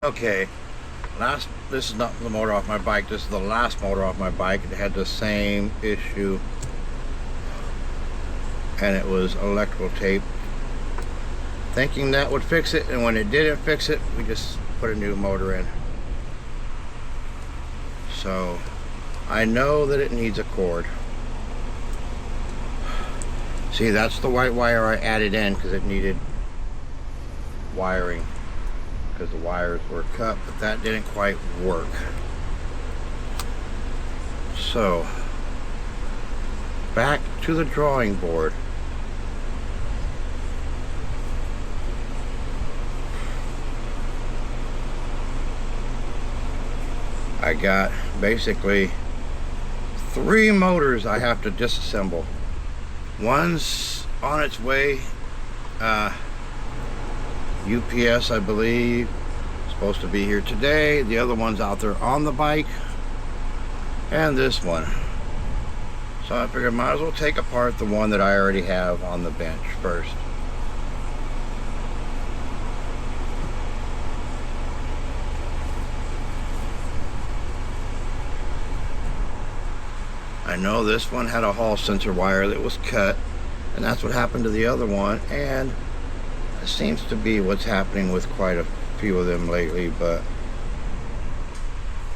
Okay, this is not the motor off my bike, this is the last motor off my bike. It had the same issue, and it was electrical tape. Thinking that would fix it, and when it didn't fix it, we just put a new motor in. So, I know that it needs a cord. See, that's the white wire I added in because it needed wiring, because the wires were cut, but that didn't quite work. So, back to the drawing board. I got basically 3 motors I have to disassemble. One's on its way, UPS I believe, supposed to be here today. The other one's out there on the bike, and this one. So I figured I might as well take apart the one that I already have on the bench first. I know this one had a hall sensor wire that was cut, and that's what happened to the other one, and it seems to be what's happening with quite a few of them lately. But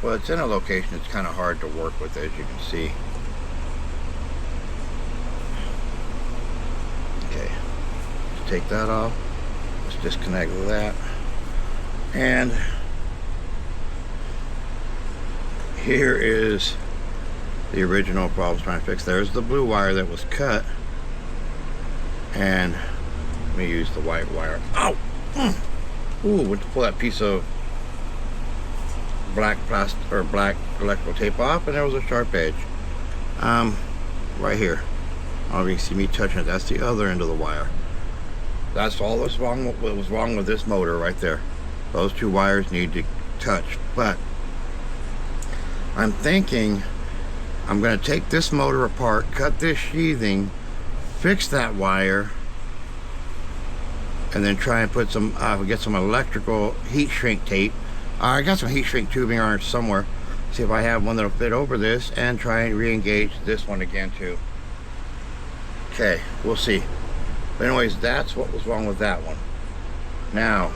well, it's in a location it's kind of hard to work with, as you can see. Okay, let's take that off. Let's disconnect that, and here is the original problem I was trying to fix. There's the blue wire that was cut, and let me use the white wire. Ow! Ooh, went to pull that piece of black plastic or black electrical tape off, and there was a sharp edge. Right here. I don't know if you can see me touching it. That's the other end of the wire. That's all that's wrong. What was wrong with this motor right there? Those 2 wires need to touch. But I'm thinking I'm going to take this motor apart, cut this sheathing, fix that wire, and then try and put some, get some electrical heat shrink tape. I got some heat shrink tubing on it somewhere. See if I have one that'll fit over this, and try and re-engage this one again too. Okay, we'll see. But anyways, that's what was wrong with that one. Now,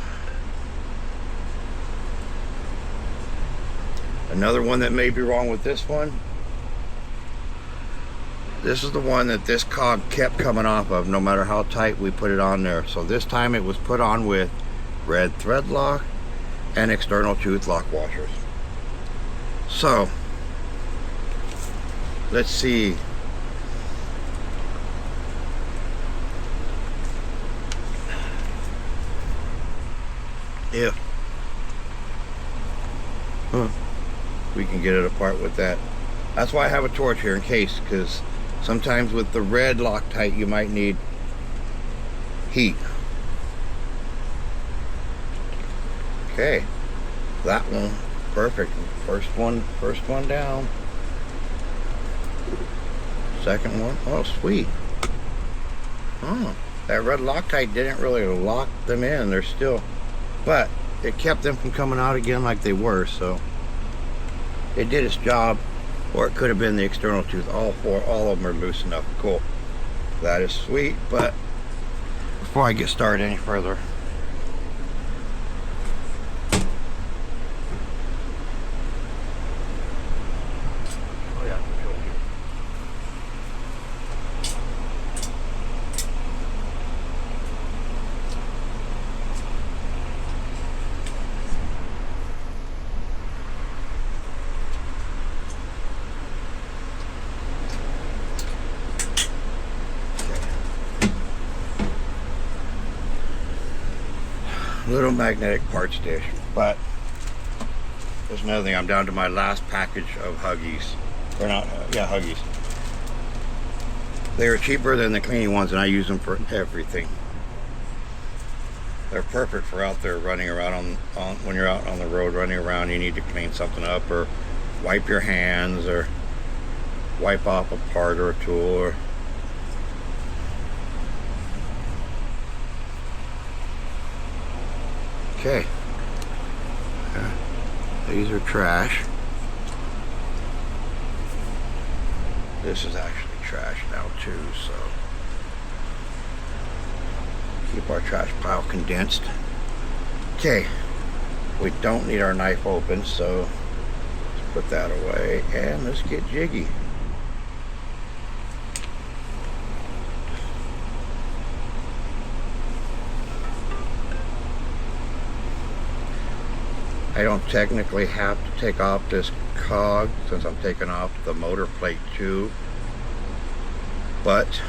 another one that may be wrong with this one. This is the one that this cog kept coming off of, no matter how tight we put it on there. So this time it was put on with red thread lock and external tooth lock washers. So let's see. If we can get it apart with that. That's why I have a torch here in case, because sometimes with the red Loctite you might need heat. Okay, that one perfect. First one down. Second one, oh sweet. Oh, that red Loctite didn't really lock them in. They're still, but it kept them from coming out again like they were. So it did its job. Or it could have been the external tooth. All of them are loose enough. Cool. That is sweet. But before I get started any further, oh yeah, little magnetic parts dish. But there's another thing. I'm down to my last package of Huggies. Or not, yeah, Huggies. They are cheaper than the cleaning ones, and I use them for everything. They're perfect for out there running around when you're out on the road running around. You need to clean something up, or wipe your hands, or wipe off a part or a tool, or okay. Okay. These are trash. This is actually trash now too, so keep our trash pile condensed. Okay, we don't need our knife open, so let's put that away and let's get jiggy. I don't technically have to take off this cog since I'm taking off the motor plate too, but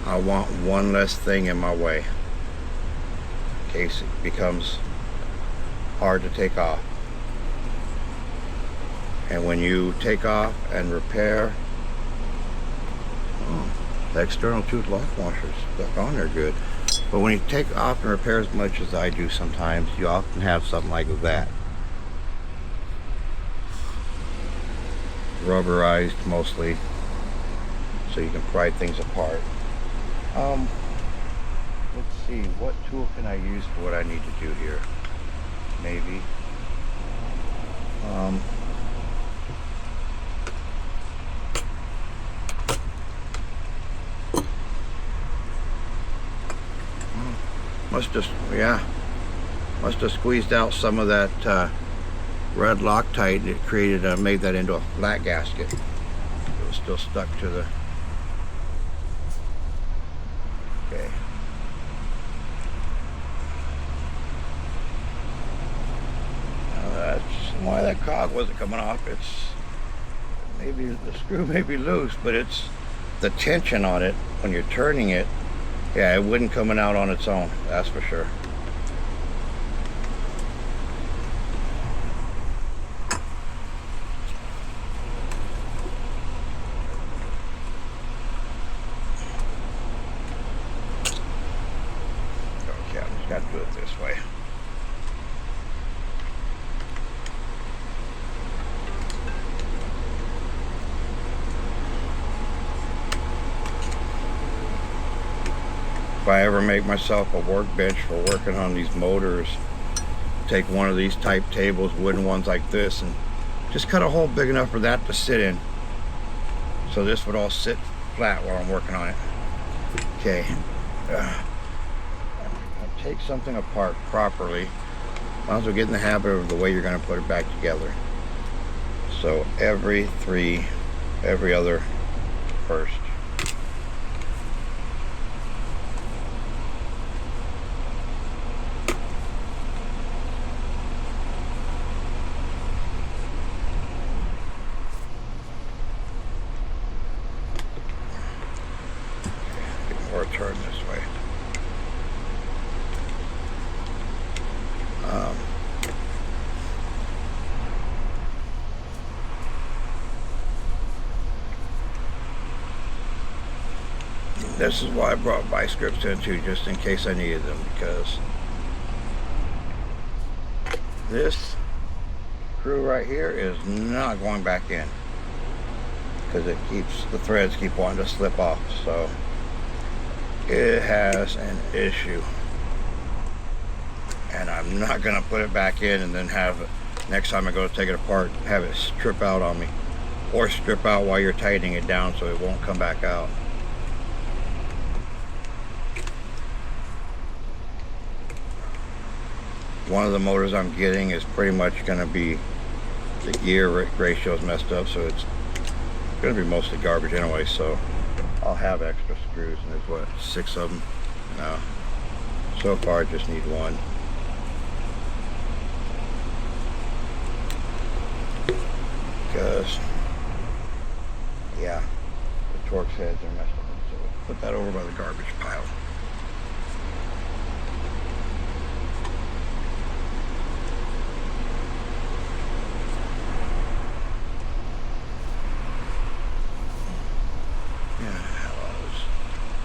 I want one less thing in my way in case it becomes hard to take off. And when you take off and repair, the external tooth lock washers stuck on there good. But when you take off and repair as much as I do sometimes, you often have something like that. Rubberized mostly, so you can pry things apart. Let's see, what tool can I use for what I need to do here? Maybe. Must have squeezed out some of that red Loctite. It created made that into a flat gasket. It was still stuck to the. Okay. Now that's why that cog wasn't coming off. It's maybe the screw may be loose, but it's the tension on it when you're turning it. Yeah, it wouldn't coming out on its own, that's for sure. Okay, I just got to do it this way. If I ever make myself a workbench for working on these motors, take one of these type tables, wooden ones like this, and just cut a hole big enough for that to sit in. So this would all sit flat while I'm working on it. Okay. Take something apart properly. Might as well get in the habit of the way you're going to put it back together. So every other first. Or turn this way. This is why I brought vice grips in too, just in case I needed them, because this screw right here is not going back in because it keeps the threads keep wanting to slip off. So it has an issue, and I'm not gonna put it back in and then have it next time I go to take it apart have it strip out on me, or strip out while you're tightening it down so it won't come back out. One of the motors I'm getting is pretty much gonna be the gear ratio is messed up, so it's gonna be mostly garbage anyway, so I'll have extra screws, and there's what, 6 of them now. So far I just need one. Because yeah, the Torx heads are messed up, so we'll put that over by the garbage pile.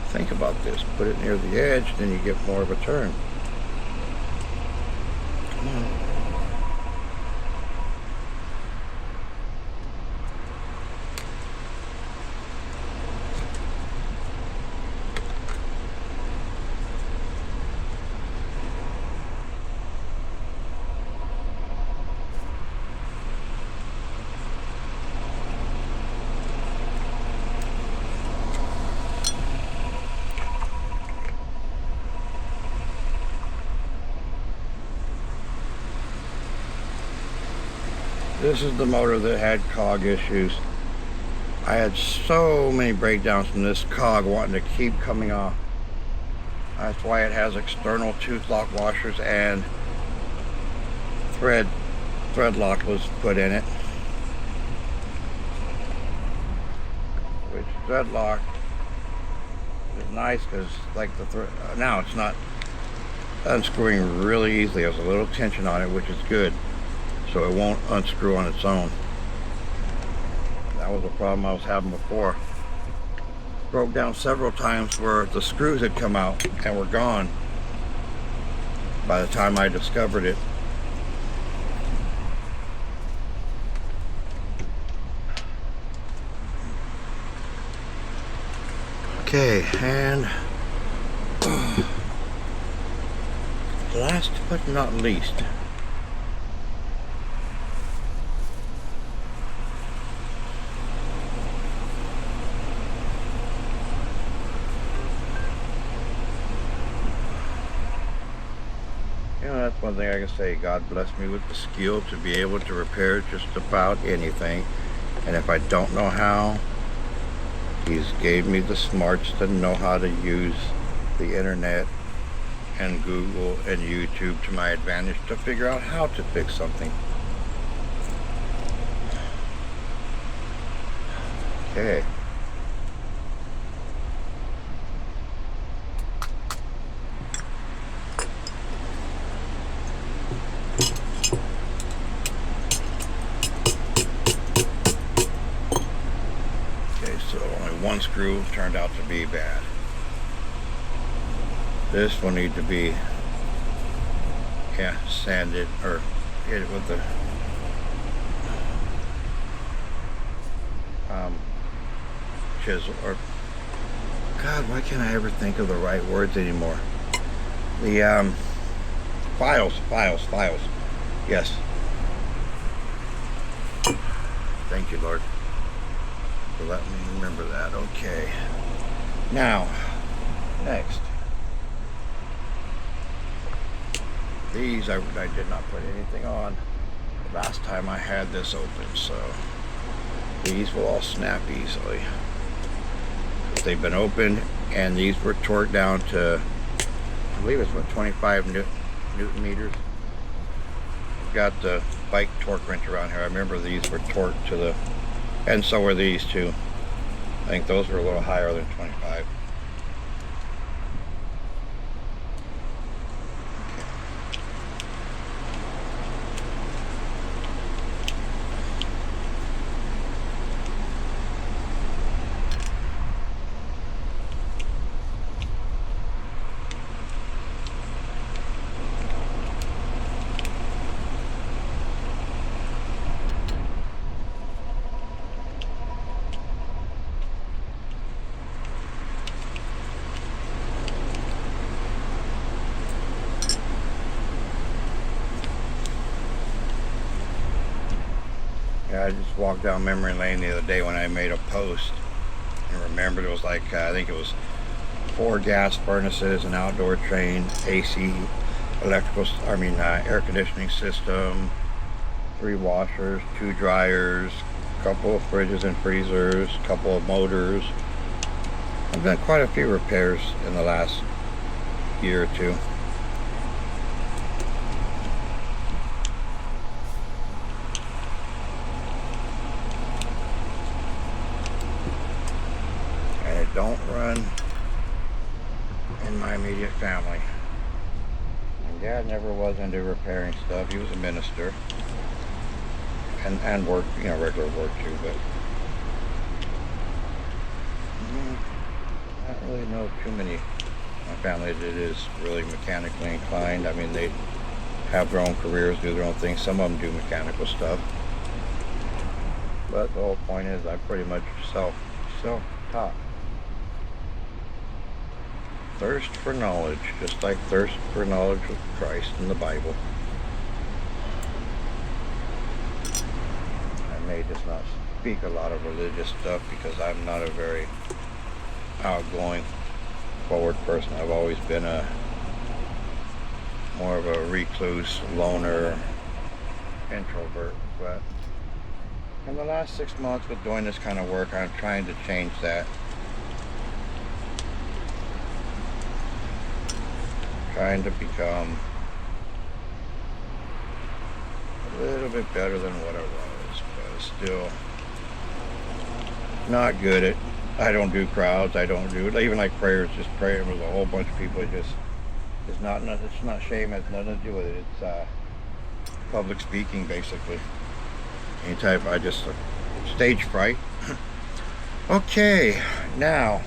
Think about this, put it near the edge, then you get more of a turn. Come on. This is the motor that had cog issues. I had so many breakdowns from this cog wanting to keep coming off. That's why it has external tooth lock washers, and thread lock was put in it. Which thread lock is nice because like the thread, now it's not unscrewing really easily. There's a little tension on it, which is good, so it won't unscrew on its own. That was a problem I was having before. Broke down several times where the screws had come out and were gone by the time I discovered it. Okay, and last but not least, that's one thing I can say. God blessed me with the skill to be able to repair just about anything. And if I don't know how, He's gave me the smarts to know how to use the internet and Google and YouTube to my advantage to figure out how to fix something. Okay. One screw turned out to be bad. This will need to be sanded or hit it with the chisel, or God, why can't I ever think of the right words anymore? The files. Yes. Thank you, Lord. So let me remember that. Okay. Now, next. These I did not put anything on the last time I had this open, so these will all snap easily. They've been opened, and these were torqued down to, I believe it's what, 25 Newton meters. Got the bike torque wrench around here. I remember these were torqued to the, and so were these too. I think those were a little higher than 25. I just walked down memory lane the other day when I made a post and remembered it was like, I think it was 4 gas furnaces, an outdoor train, AC, air conditioning system, 3 washers, 2 dryers, a couple of fridges and freezers, a couple of motors. I've done quite a few repairs in the last year or two. Don't run in my immediate family. My dad never was into repairing stuff. He was a minister and worked, regular work too, but I don't really know too many in my family that is really mechanically inclined. I mean, they have their own careers, do their own things. Some of them do mechanical stuff, but the whole point is I'm pretty much self-taught. Thirst for knowledge, just like thirst for knowledge of Christ in the Bible. I may just not speak a lot of religious stuff because I'm not a very outgoing, forward person. I've always been more of a recluse, loner, introvert, but In the last 6 months with doing this kind of work, I'm trying to change that. Trying to become a little bit better than what I was, but still not good at. I don't do crowds. I don't do even like prayers. Just praying with a whole bunch of people. It's not. It's not shame. It has nothing to do with it. It's public speaking, basically. Anytime I just stage fright. Okay, now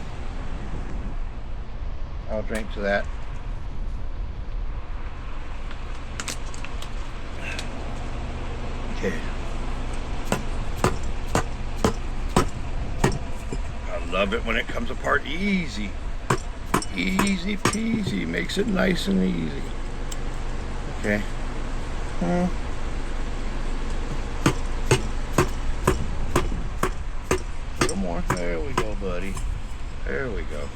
I'll drink to that. Okay. I love it when it comes apart easy. Easy peasy. Makes it nice and easy. Okay. A little more. There we go, buddy. There we go.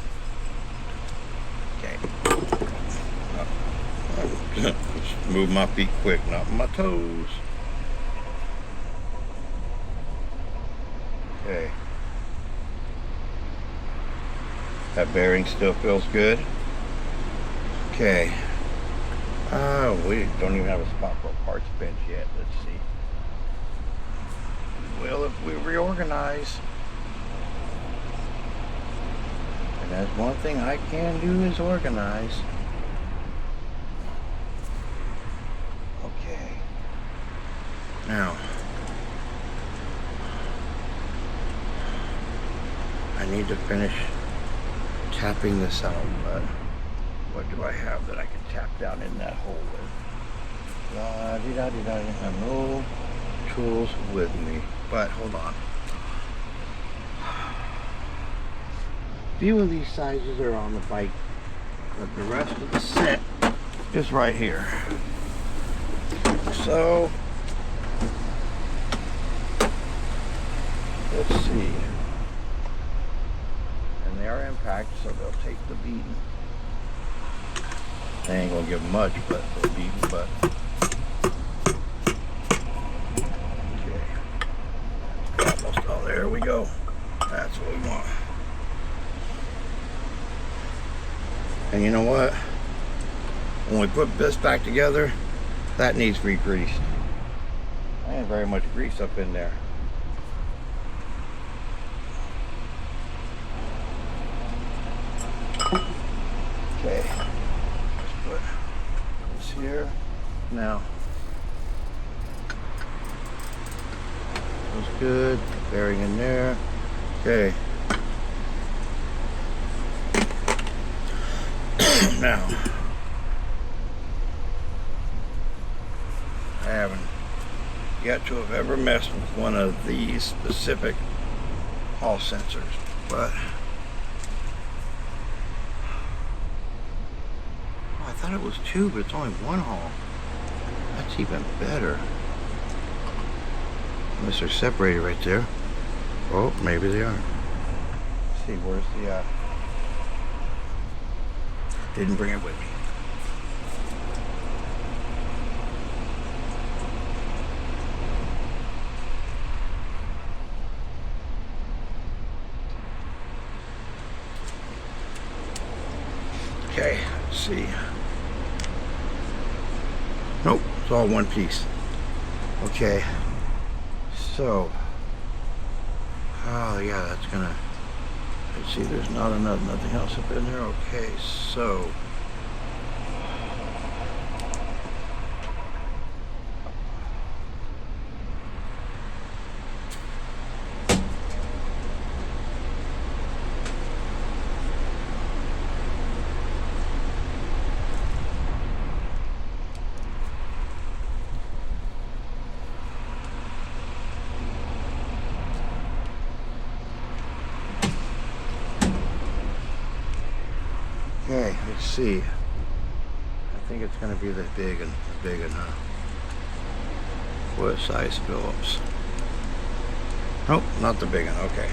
Okay. Just move my feet quick, not my toes. Okay. That bearing still feels good. Okay. We don't even have a spot for a parts bench yet. Let's see. Well, if we reorganize, and that's one thing I can do is organize. Okay. Now, I need to finish tapping this out, but what do I have that I can tap down in that hole with? I have no tools with me, but hold on. A few of these sizes are on the bike, but the rest of the set is right here. So, let's see. And they are impact, so they'll take the beating. They ain't gonna give much, but they'll beat the butt. Okay. Almost, oh, there we go. That's what we want. And you know what? When we put this back together, that needs re-greased. There ain't very much grease up in there. Okay. Here now. Looks good. Bearing in there. Okay. Now, I haven't yet to have ever messed with one of these specific hall sensors, but I thought it was two, but it's only one hole. That's even better. Unless they're separated right there. Oh, maybe they are. Let's see, where's the, didn't bring it with me. Okay, let's see. Nope, it's all one piece. Okay, so, oh yeah, that's gonna, let's see, there's not enough, nothing else up in there. Okay, so, okay, let's see. I think it's going to be the big one, huh? What size Phillips? Nope, not the big one. Okay.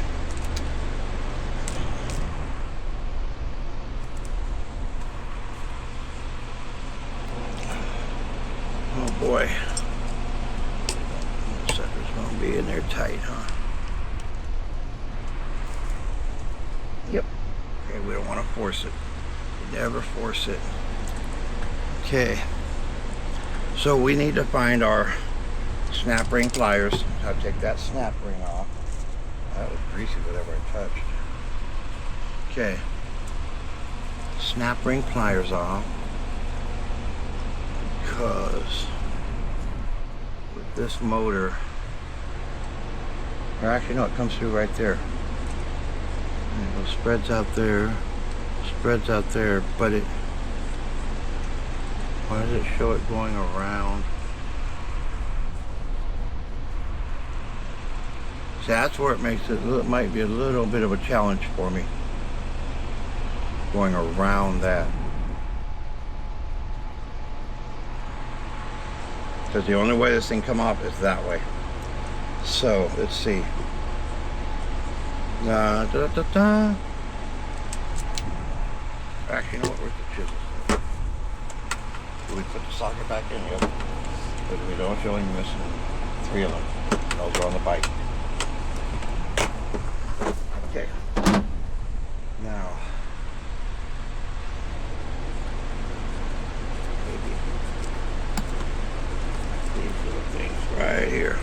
Oh boy. This sucker's going be in there tight, huh? Yep. Okay, we don't want to force it. Never force it. Okay. So we need to find our snap ring pliers. I'll take that snap ring off. That was greasy, whatever I touched. Okay. Snap ring pliers off. Because with this motor, or actually no, it comes through right there. And it spreads out there, but it, why does it show it going around? See, that's where it makes it might be a little bit of a challenge for me. Going around that. Because the only way this thing come off is that way. So, let's see. Da, da, da, da. Actually, you know what? Where's the chisel? Do we put the socket back in? Yep. But we don't show him missing 3 of them. Those are on the bike. Okay. Now, maybe these little things right here.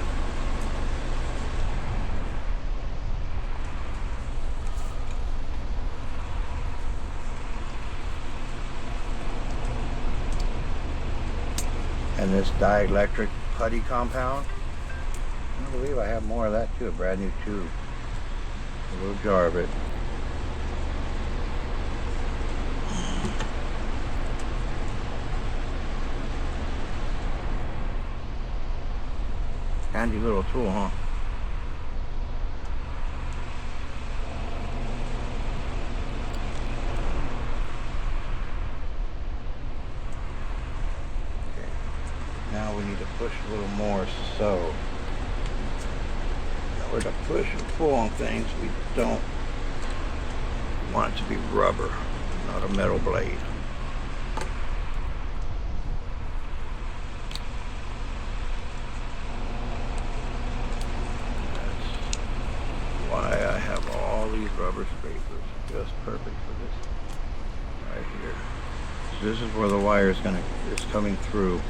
And this dielectric putty compound. I believe I have more of that too, a brand new tube. A little jar of it. Handy little tool, huh? Okay. Now we need to push a little more, so in order to push and pull on things, we don't want it to be rubber, not a metal blade. That's why I have all these rubber scrapers, just perfect for this right here. So this is where the wire is coming through.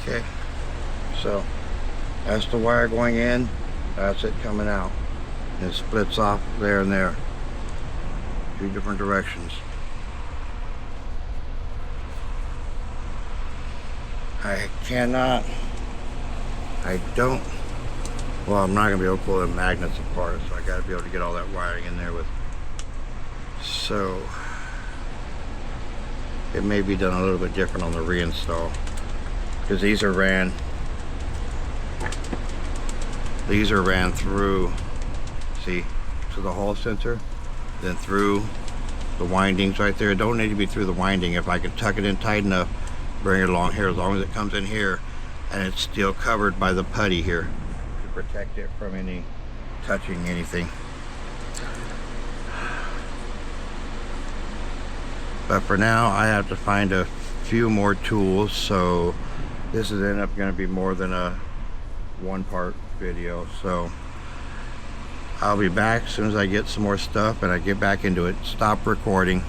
Okay, so that's the wire going in, that's it coming out. And it splits off there and there, 2 different directions. I don't, well, I'm not going to be able to pull the magnets apart, so I got to be able to get all that wiring in there with, so it may be done a little bit different on the reinstall. Because these are ran through, see, to the Hall sensor, then through the windings right there. It don't need to be through the winding. If I can tuck it in tight enough, bring it along here, as long as it comes in here and it's still covered by the putty here to protect it from any touching anything. But for now, I have to find a few more tools, so this is end up going to be more than a one-part video. So I'll be back as soon as I get some more stuff and I get back into it. Stop recording.